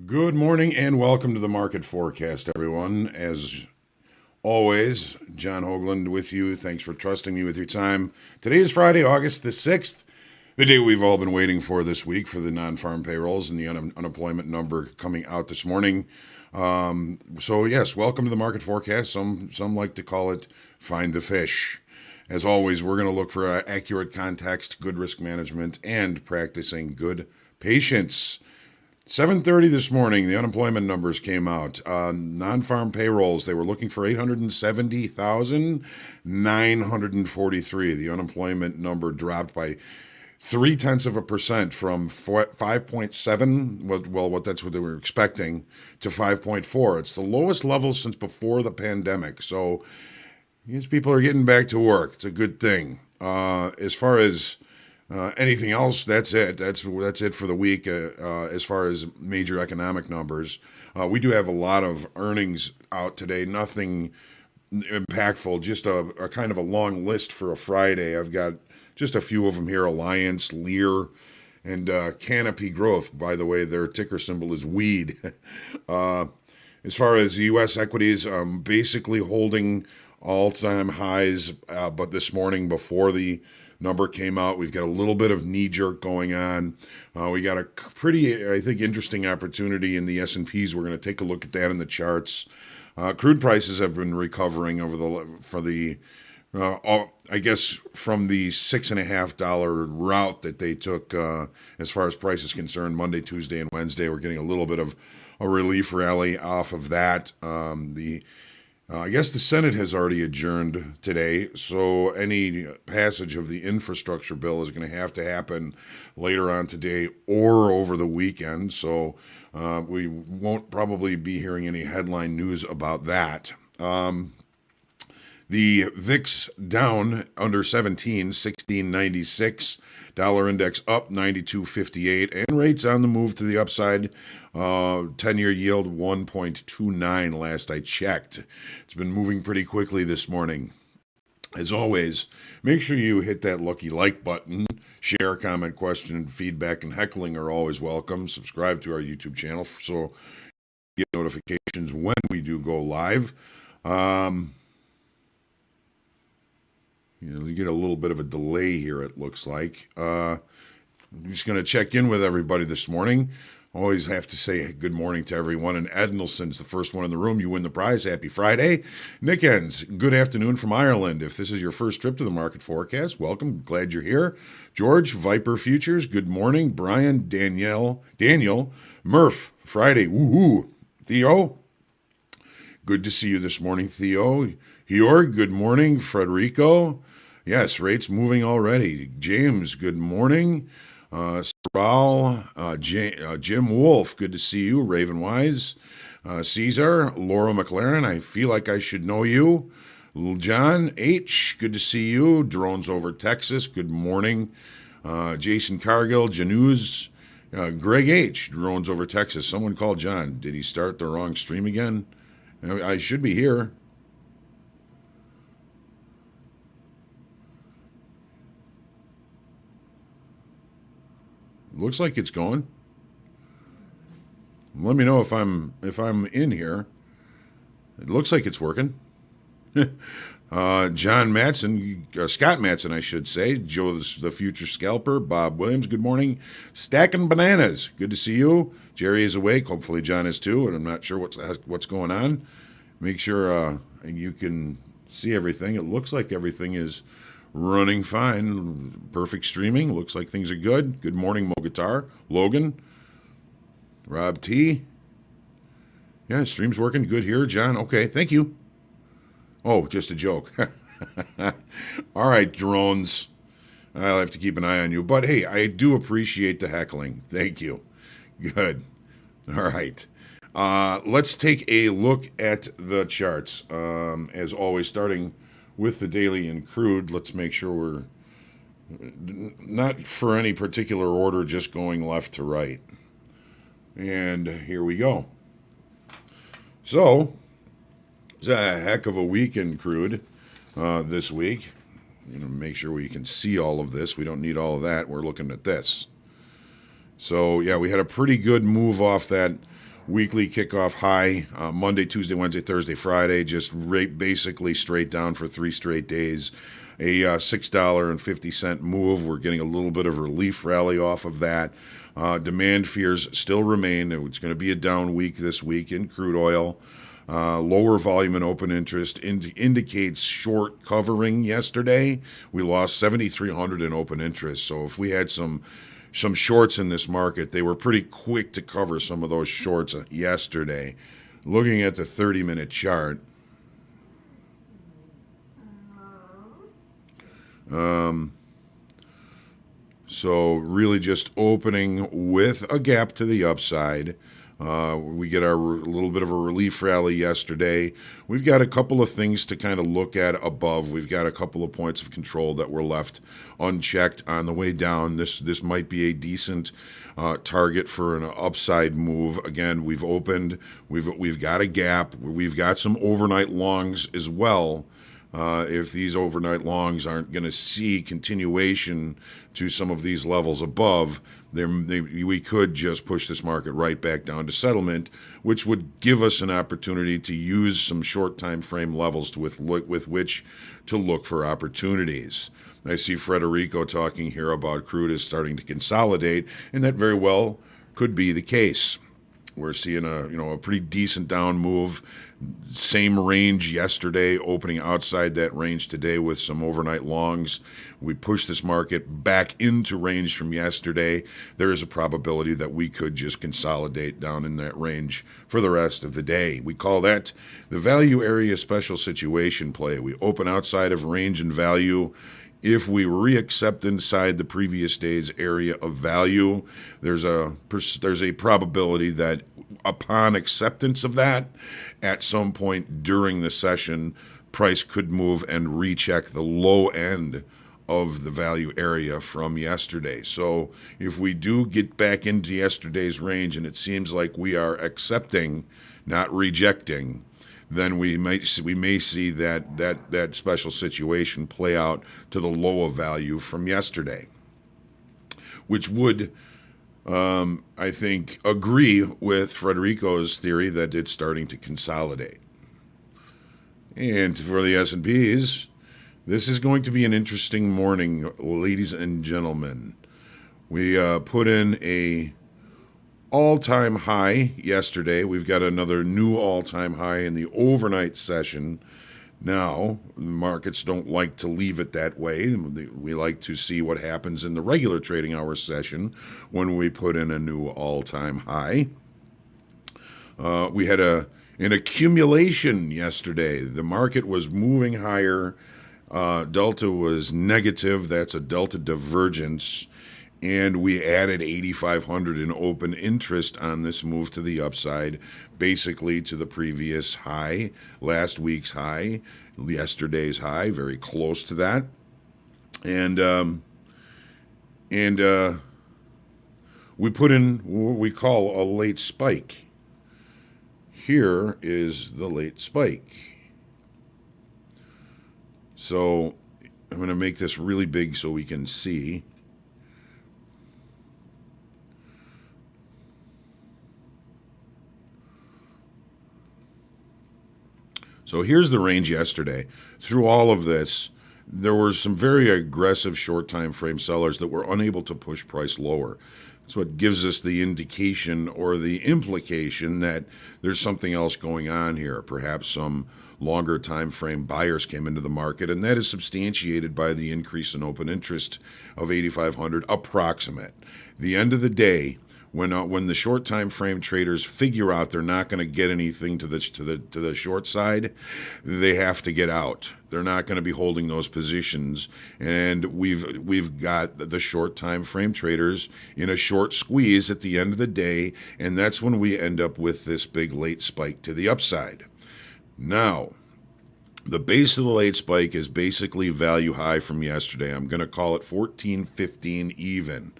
Good morning and welcome to the market forecast, everyone. As always, John Hoagland with you. Thanks for trusting me with your time. Today is Friday, August the 6th, the day we've all been waiting for this week for the non-farm payrolls and the unemployment number coming out this morning. So yes, welcome to the market forecast. Some like to call it Find the Fish. As always, we're going to look for accurate context, good risk management, and practicing good patience. 7:30 this morning, the unemployment numbers came out. Non-farm payrolls, they were looking for 870,943. The unemployment number dropped by 0.3% from 5.7, that's what they were expecting, to 5.4. It's the lowest level since before the pandemic. So these people are getting back to work. It's a good thing. As far as anything else, that's it. That's it for the week. As far as major economic numbers, we do have a lot of earnings out today. Nothing impactful. Just a kind of a long list for a Friday. I've got just a few of them here: Alliance, Lear, and Canopy Growth. By the way, their ticker symbol is WEED. As far as U.S. equities, basically holding all-time highs, but this morning before the number came out, we've got a little bit of knee-jerk going on. We got a pretty, I think, interesting opportunity in the S&Ps. We're going to take a look at that in the charts. Crude prices have been recovering I guess from the $6.50 route that they took as far as price is concerned. Monday, Tuesday, and Wednesday, we're getting a little bit of a relief rally off of that. I guess the Senate has already adjourned today, so any passage of the infrastructure bill is going to happen later on today or over the weekend, so we won't probably be hearing any headline news about that. The VIX down under 17, 1696. Dollar index up 92.58. And rates on the move to the upside. 10-year yield 1.29 last I checked. It's been moving pretty quickly this morning. As always, make sure you hit that lucky like button. Share, comment, question, feedback, and heckling are always welcome. Subscribe to our YouTube channel so you get notifications when we do go live. You get a little bit of a delay here, it looks like. I'm just going to check in with everybody this morning. Always have to say good morning to everyone. And Ed Nelson's the first one in the room. You win the prize. Happy Friday. Nick Ends, good afternoon from Ireland. If this is your first trip to the market forecast, welcome. Glad you're here. George, Viper Futures, good morning. Brian, Danielle, Murph, Friday. Woohoo. Theo, good to see you this morning, Theo. Jorg, good morning. Frederico, yes, rates moving already. James, good morning. Sabal, Jim Wolf, good to see you. Raven Wise, Caesar, Laura McLaren, I feel like I should know you. John H, good to see you. Drones over Texas, good morning. Jason Cargill, Januz, Greg H, Drones over Texas. Someone called John. Did he start the wrong stream again? I should be here. Looks like it's going. Let me know if I'm in here. It looks like it's working. John Matson, Scott Matson, I should say. Joe, the future scalper. Bob Williams, good morning. Stacking Bananas, good to see you. Jerry is awake. Hopefully John is too, and I'm not sure what's going on. Make sure you can see everything. It looks like everything is running fine. Perfect streaming. Looks like things are good. Good morning, Mo Guitar. Logan. Rob T. Yeah, stream's working good here. John, okay, thank you. Oh, just a joke. All right, drones. I'll have to keep an eye on you. But hey, I do appreciate the heckling. Thank you. Good. All right. Let's take a look at the charts. As always, starting with the daily and crude, let's make sure we're not for any particular order, just going left to right. And here we go. So, it's a heck of a week in crude this week. Make sure we can see all of this. We don't need all of that. We're looking at this. So, yeah, we had a pretty good move off that weekly kickoff high, Monday, Tuesday, Wednesday, Thursday, Friday, just basically straight down for 3 straight days. A $6.50 move. We're getting a little bit of relief rally off of that. Demand fears still remain. It's going to be a down week this week in crude oil. Lower volume and open interest indicates short covering yesterday. We lost 7,300 in open interest. So if we had some shorts in this market, they were pretty quick to cover some of those shorts yesterday. Looking at the 30-minute chart, so really just opening with a gap to the upside. We get our little bit of a relief rally yesterday. We've got a couple of things to kind of look at above. We've got a couple of points of control that were left unchecked on the way down. This might be a decent target for an upside move. Again, we've opened. We've got a gap. We've got some overnight longs as well. If these overnight longs aren't going to see continuation to some of these levels above, we could just push this market right back down to settlement, which would give us an opportunity to use some short time frame levels with which to look for opportunities. I see Federico talking here about crude is starting to consolidate, and that very well could be the case. We're seeing a pretty decent down move. Same range yesterday, opening outside that range today with some overnight longs. We pushed this market back into range from yesterday. There is a probability that we could just consolidate down in that range for the rest of the day. We call that the value area special situation play. We open outside of range and value. If we reaccept inside the previous day's area of value, there's a probability that upon acceptance of that, at some point during the session, price could move and recheck the low end of the value area from yesterday. So if we do get back into yesterday's range and it seems like we are accepting, not rejecting, then we may see that special situation play out to the low of value from yesterday, which would, I think, agree with Federico's theory that it's starting to consolidate. And for the S&Ps, this is going to be an interesting morning, ladies and gentlemen. We put in a all-time high yesterday. We've got another new all-time high in the overnight session. Now, markets don't like to leave it that way. We like to see what happens in the regular trading hour session when we put in a new all-time high. We had an accumulation yesterday. The market was moving higher. Delta was negative. That's a delta divergence. And we added 8,500 in open interest on this move to the upside, basically to the previous high, last week's high, yesterday's high, very close to that. And we put in what we call a late spike. Here is the late spike. So I'm going to make this really big so we can see. So here's the range yesterday. Through all of this, there were some very aggressive short time frame sellers that were unable to push price lower. That's what gives us the indication or the implication that there's something else going on here. Perhaps some longer time frame buyers came into the market, and that is substantiated by the increase in open interest of 8,500 approximate. The end of the day, when the short time frame traders figure out they're not going to get anything to the short side, they have to get out. They're not going to be holding those positions, and we've got the short time frame traders in a short squeeze at the end of the day, and that's when we end up with this big late spike to the upside. Now, the base of the late spike is basically value high from yesterday. I'm going to call it 14.15 even.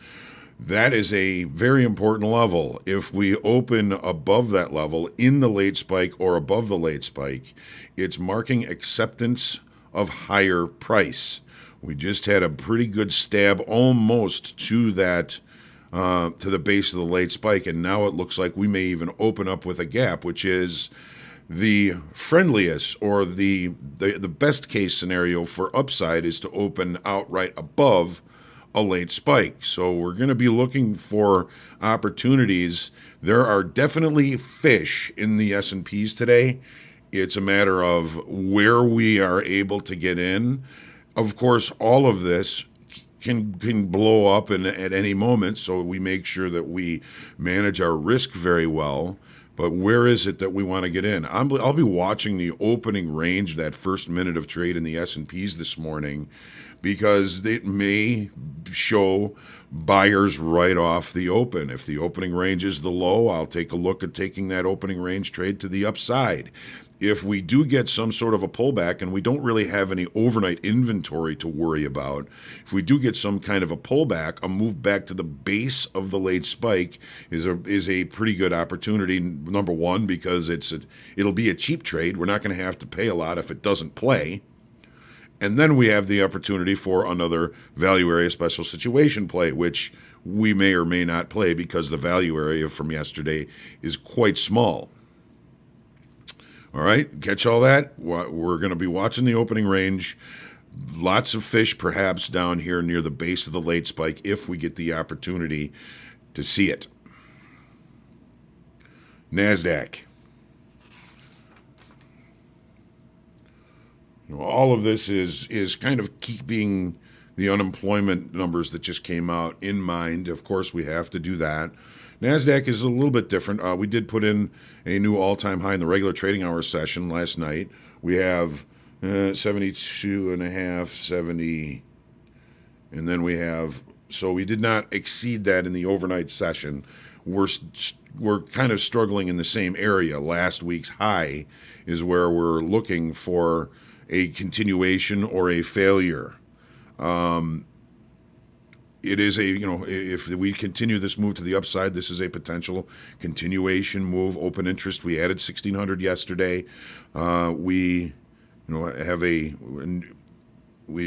That is a very important level. If we open above that level in the late spike or above the late spike, it's marking acceptance of higher price. We just had a pretty good stab almost to that to the base of the late spike, and now it looks like we may even open up with a gap, which is the friendliest or the best case scenario for upside is to open outright above a late spike. So we're going to be looking for opportunities. There are definitely fish in the S&Ps today. It's a matter of where we are able to get in. Of course, all of this can blow up at any moment, so we make sure that we manage our risk very well. But where is it that we want to get in? I'll be watching the opening range, that first minute of trade in the S&Ps this morning, because it may show buyers right off the open. If the opening range is the low, I'll take a look at taking that opening range trade to the upside. If we do get some sort of a pullback and we don't really have any overnight inventory to worry about, if we do get some kind of a pullback, a move back to the base of the late spike is a pretty good opportunity. Number one, because it'll be a cheap trade. We're not going to have to pay a lot if it doesn't play. And then we have the opportunity for another value area special situation play, which we may or may not play because the value area from yesterday is quite small. All right, catch all that? We're going to be watching the opening range. Lots of fish perhaps down here near the base of the late spike if we get the opportunity to see it. Nasdaq. All of this is kind of keeping the unemployment numbers that just came out in mind. Of course, we have to do that. Nasdaq is a little bit different. We did put in a new all-time high in the regular trading hour session last night. We have 72 and a half, 70, and then we have, so we did not exceed that in the overnight session. We're kind of struggling in the same area. Last week's high is where we're looking for a continuation or a failure. It is if we continue this move to the upside, this is a potential continuation move. Open interest, we added 1,600 yesterday. We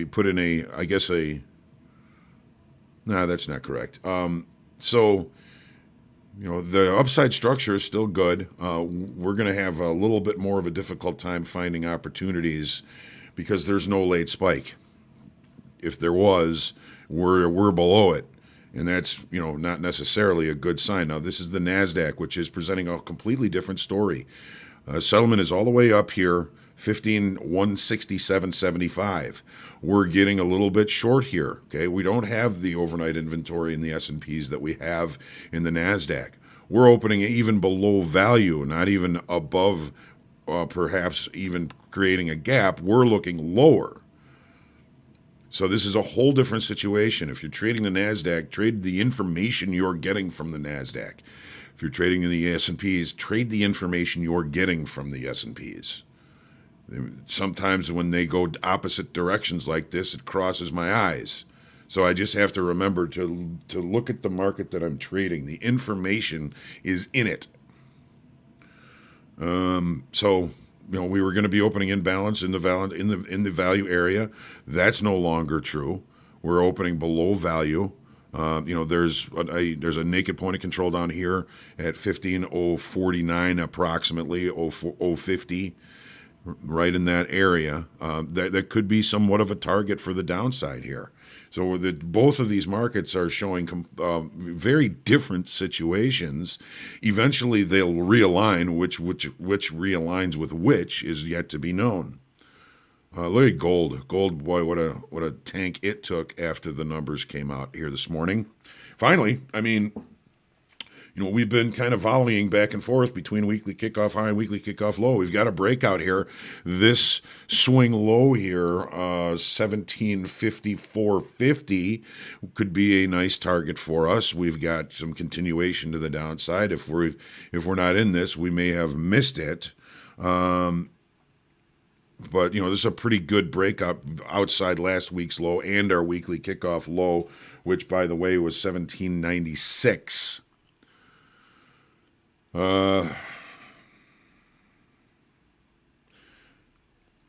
put in that's not correct. So the upside structure is still good. We're going to have a little bit more of a difficult time finding opportunities because there's no late spike. If there was, we're below it, and that's not necessarily a good sign. Now this is the Nasdaq, which is presenting a completely different story. Settlement is all the way up here, 15,167.75. We're getting a little bit short here. Okay, we don't have the overnight inventory in the S&Ps that we have in the Nasdaq. We're opening even below value, not even above, perhaps even creating a gap. We're looking lower. So this is a whole different situation. If you're trading the Nasdaq, trade the information you're getting from the Nasdaq. If you're trading in the S&Ps, trade the information you're getting from the S&Ps. Sometimes when they go opposite directions like this, it crosses my eyes. So I just have to remember to look at the market that I'm trading. The information is in it. We were going to be opening in balance in the value area. That's no longer true. We're opening below value. There's a naked point of control down here at 15,049 approximately 050, right in that area. That could be somewhat of a target for the downside here. So both of these markets are showing very different situations. Eventually, they'll realign. Which realigns with which is yet to be known. Look at gold. Gold, boy, what a tank it took after the numbers came out here this morning. Finally, we've been kind of volleying back and forth between weekly kickoff high and weekly kickoff low. We've got a breakout here. This swing low here, 1754.50, could be a nice target for us. We've got some continuation to the downside. If we're not in this, we may have missed it. But, this is a pretty good breakup outside last week's low and our weekly kickoff low, which, by the way, was 1796.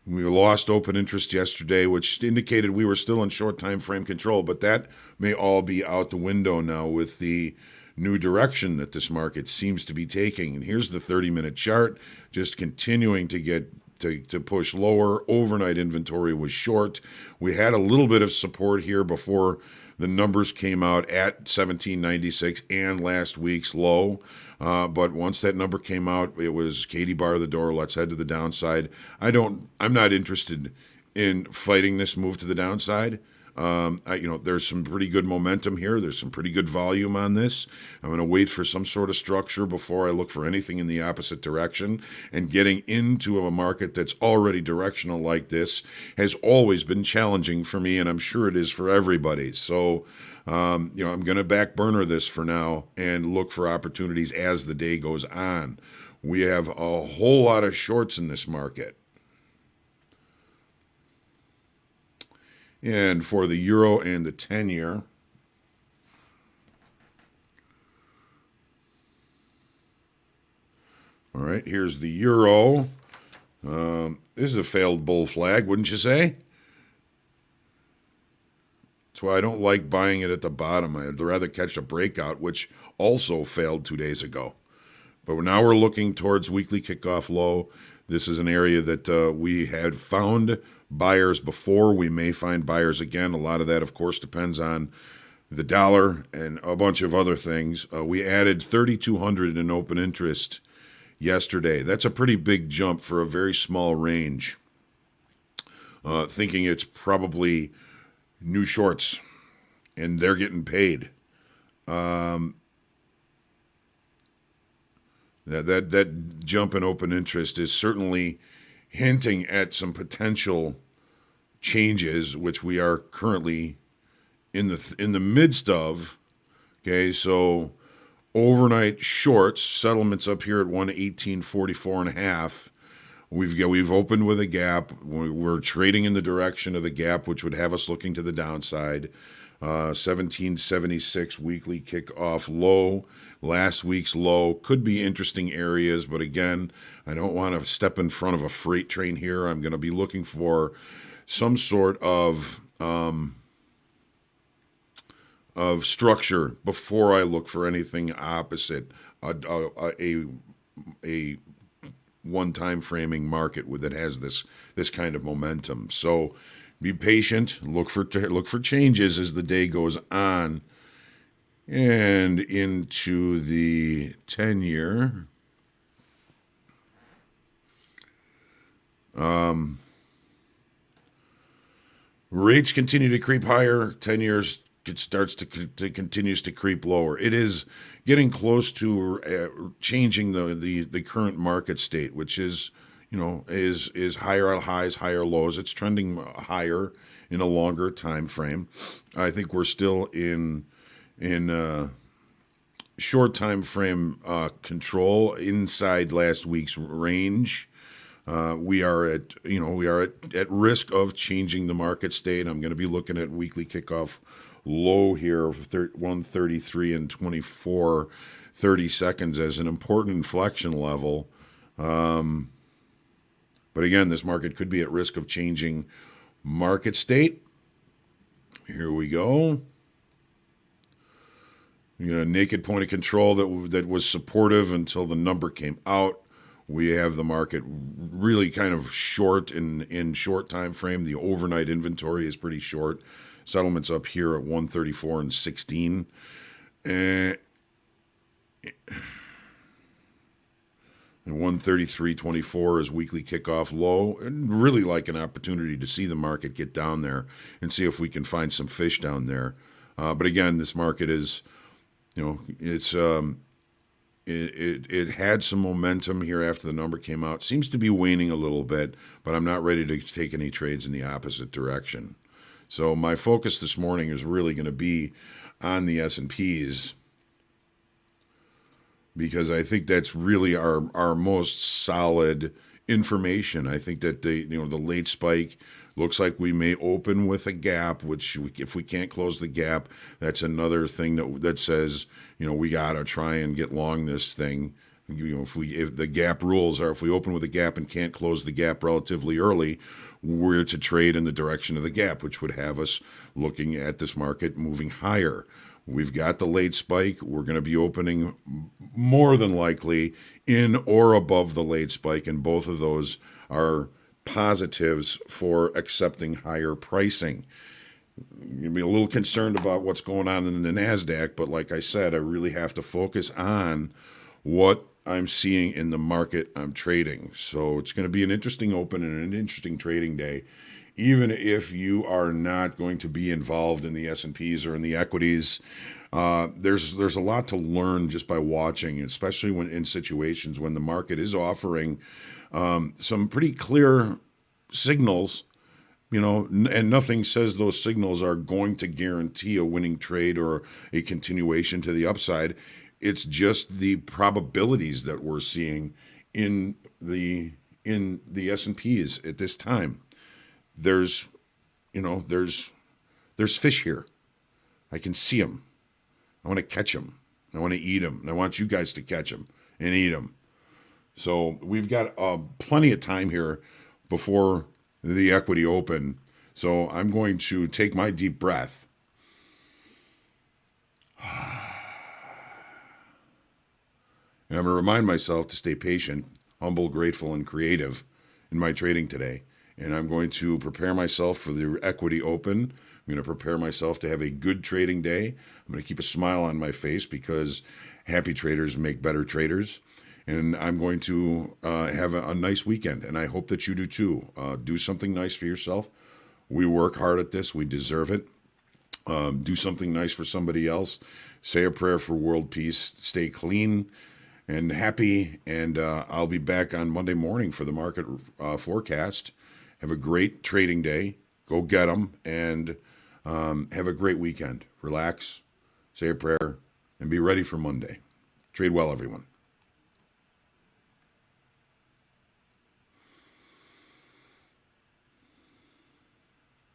We We lost open interest yesterday, which indicated we were still in short time frame control, but that may all be out the window now with the new direction that this market seems to be taking. And here's the 30-minute chart, just continuing to get to push lower. Overnight inventory was short. We had a little bit of support here before the numbers came out at 1796 and last week's low. But once that number came out, it was Katie bar the door. Let's head to the downside. I'm not interested in fighting this move to the downside. There's some pretty good momentum here. There's some pretty good volume on this. I'm going to wait for some sort of structure before I look for anything in the opposite direction. And getting into a market that's already directional like this has always been challenging for me, and I'm sure it is for everybody. So, I'm going to back burner this for now and look for opportunities as the day goes on. We have a whole lot of shorts in this market. And for the euro and the 10-year, all right, here's the euro. This is a failed bull flag, wouldn't you say? That's why I don't like buying it at the bottom. I'd rather catch a breakout, which also failed 2 days ago. But now we're looking towards weekly kickoff low. This is an area that we had found buyers before. We may find buyers again. A lot of that, of course, depends on the dollar and a bunch of other things. We added 3,200 in open interest yesterday. That's a pretty big jump for a very small range. Thinking it's probably new shorts, and they're getting paid. That jump in open interest is certainly hinting at some potential changes, which we are currently in the midst of. Okay, so overnight shorts settlements up here at 118.44.5. We've opened with a gap. We're trading in the direction of the gap, which would have us looking to the downside. 1776 weekly kickoff low. Last week's low could be interesting areas, but again, I don't want to step in front of a freight train here. I'm going to be looking for some sort of structure before I look for anything opposite a one-time framing market that has this kind of momentum. So be patient. Look for changes as the day goes on. And into the 10-year. Rates continue to creep higher. 10 years continues to creep lower. It is getting close to changing the current market state, which is higher highs, higher lows. It's trending higher in a longer time frame. I think we're still in short time frame control inside last week's range. We are at risk of changing the market state. I'm going to be looking at weekly kickoff low here, 133 and 24 30 seconds as an important inflection level. But again, this market could be at risk of changing market state. Here we go. A naked point of control that was supportive until the number came out. We have the market really kind of short in short time frame. The overnight inventory is pretty short. Settlements up here at 134 and 16. And 133.24 is weekly kickoff low. And really like an opportunity to see the market get down there and see if we can find some fish down there. But again, this market is, it had some momentum here after the number came out. Seems to be waning a little bit, but I'm not ready to take any trades in the opposite direction. So my focus this morning is really going to be on the S&Ps because I think that's really our most solid information. I think that the late spike looks like we may open with a gap, which if we can't close the gap, that's another thing that says, we got to try and get long this thing. If the gap rules are if we open with a gap and can't close the gap relatively early, we're to trade in the direction of the gap, which would have us looking at this market moving higher. We've got the late spike. We're going to be opening more than likely in or above the late spike, and both of those are positives for accepting higher pricing. You'll be a little concerned about what's going on in the Nasdaq, but like I said, I really have to focus on what I'm seeing in the market I'm trading. So it's going to be an interesting open and an interesting trading day. Even if you are not going to be involved in the S&Ps or in the equities, there's a lot to learn just by watching, especially when in situations when the market is offering some pretty clear signals, and nothing says those signals are going to guarantee a winning trade or a continuation to the upside. It's just the probabilities that we're seeing in the S&Ps at this time. There's fish here. I can see them. I want to catch them. I want to eat them. And I want you guys to catch them and eat them. So we've got plenty of time here before the equity open. So I'm going to take my deep breath. And I'm going to remind myself to stay patient, humble, grateful, and creative in my trading today. And I'm going to prepare myself for the equity open. I'm going to prepare myself to have a good trading day. I'm going to keep a smile on my face because happy traders make better traders. And I'm going to have a nice weekend. And I hope that you do too. Do something nice for yourself. We work hard at this. We deserve it. Do something nice for somebody else. Say a prayer for world peace. Stay clean and happy. And I'll be back on Monday morning for the market forecast. Have a great trading day. Go get them. And have a great weekend. Relax. Say a prayer. And be ready for Monday. Trade well, everyone.